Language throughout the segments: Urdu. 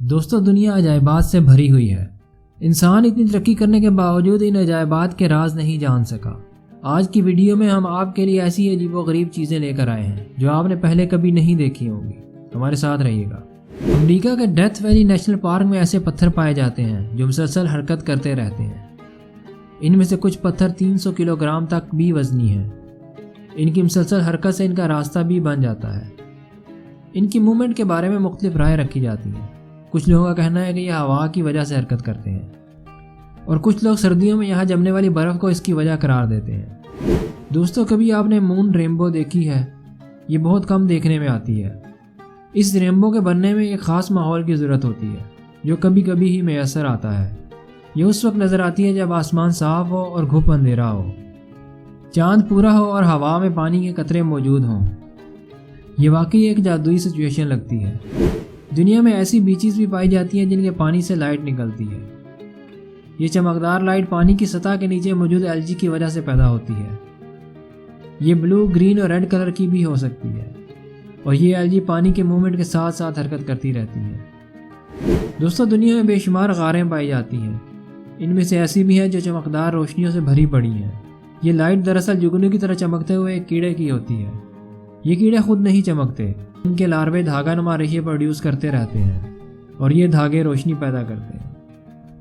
دوستو دنیا عجائبات سے بھری ہوئی ہے۔ انسان اتنی ترقی کرنے کے باوجود ان عجائبات کے راز نہیں جان سکا۔ آج کی ویڈیو میں ہم آپ کے لیے ایسی عجیب و غریب چیزیں لے کر آئے ہیں جو آپ نے پہلے کبھی نہیں دیکھی ہوں گی۔ ہمارے ساتھ رہیے گا۔ امریکہ کے ڈیتھ ویلی نیشنل پارک میں ایسے پتھر پائے جاتے ہیں جو مسلسل حرکت کرتے رہتے ہیں۔ ان میں سے کچھ پتھر 300 کلو گرام تک بھی وزنی ہیں۔ ان کی مسلسل حرکت سے ان کا راستہ بھی بن جاتا ہے۔ ان کی موومنٹ کے بارے میں مختلف رائے رکھی جاتی ہیں۔ کچھ لوگوں کا کہنا ہے کہ یہ ہوا کی وجہ سے حرکت کرتے ہیں اور کچھ لوگ سردیوں میں یہاں جمنے والی برف کو اس کی وجہ قرار دیتے ہیں۔ دوستو کبھی آپ نے مون رینبو دیکھی ہے؟ یہ بہت کم دیکھنے میں آتی ہے۔ اس رینبو کے بننے میں ایک خاص ماحول کی ضرورت ہوتی ہے جو کبھی کبھی ہی میسر آتا ہے۔ یہ اس وقت نظر آتی ہے جب آسمان صاف ہو اور گھپ اندھیرا ہو، چاند پورا ہو اور ہوا میں پانی کے قطرے موجود ہوں۔ یہ واقعی ایک جادوئی سچویشن لگتی ہے۔ دنیا میں ایسی بیچز بھی پائی جاتی ہیں جن کے پانی سے لائٹ نکلتی ہے۔ یہ چمکدار لائٹ پانی کی سطح کے نیچے موجود الجی کی وجہ سے پیدا ہوتی ہے۔ یہ بلو، گرین اور ریڈ کلر کی بھی ہو سکتی ہے اور یہ الجی پانی کے موومنٹ کے ساتھ ساتھ حرکت کرتی رہتی ہے۔ دوستو دنیا میں بے شمار غاریں پائی جاتی ہیں۔ ان میں سے ایسی بھی ہیں جو چمکدار روشنیوں سے بھری پڑی ہیں۔ یہ لائٹ دراصل جگنو کی طرح چمکتے ہوئے ایک کیڑے کی ہوتی ہے۔ یہ کیڑے خود نہیں چمکتے، ان کے لاروے دھاگا نما ریشے پروڈیوس کرتے رہتے ہیں اور یہ دھاگے روشنی پیدا کرتے ہیں۔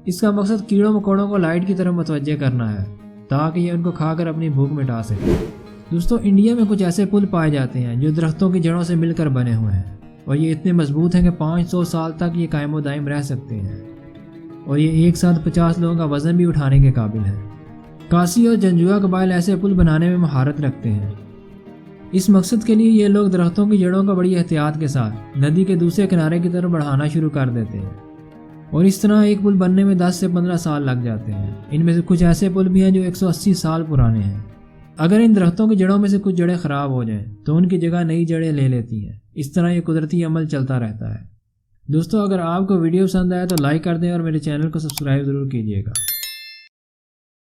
اس کا مقصد کیڑوں مکوڑوں کو لائٹ کی طرف متوجہ کرنا ہے تاکہ یہ ان کو کھا کر اپنی بھوک مٹا سکے۔ دوستو انڈیا میں کچھ ایسے پل پائے جاتے ہیں جو درختوں کی جڑوں سے مل کر بنے ہوئے ہیں اور یہ اتنے مضبوط ہیں کہ 500 سال تک یہ قائم و دائم رہ سکتے ہیں اور یہ ایک ساتھ 50 لوگوں کا وزن بھی اٹھانے کے قابل ہے۔ کاسی اور جنجوا قبائل ایسے پل بنانے میں مہارت رکھتے ہیں۔ اس مقصد کے لیے یہ لوگ درختوں کی جڑوں کو بڑی احتیاط کے ساتھ ندی کے دوسرے کنارے کی طرف بڑھانا شروع کر دیتے ہیں اور اس طرح ایک پل بننے میں 10 سے 15 سال لگ جاتے ہیں۔ ان میں سے کچھ ایسے پل بھی ہیں جو 180 سال پرانے ہیں۔ اگر ان درختوں کی جڑوں میں سے کچھ جڑیں خراب ہو جائیں تو ان کی جگہ نئی جڑیں لے لیتی ہیں۔ اس طرح یہ قدرتی عمل چلتا رہتا ہے۔ دوستو اگر آپ کو ویڈیو پسند آئے تو لائک کر دیں اور میرے چینل کو سبسکرائب ضرور کیجیے گا۔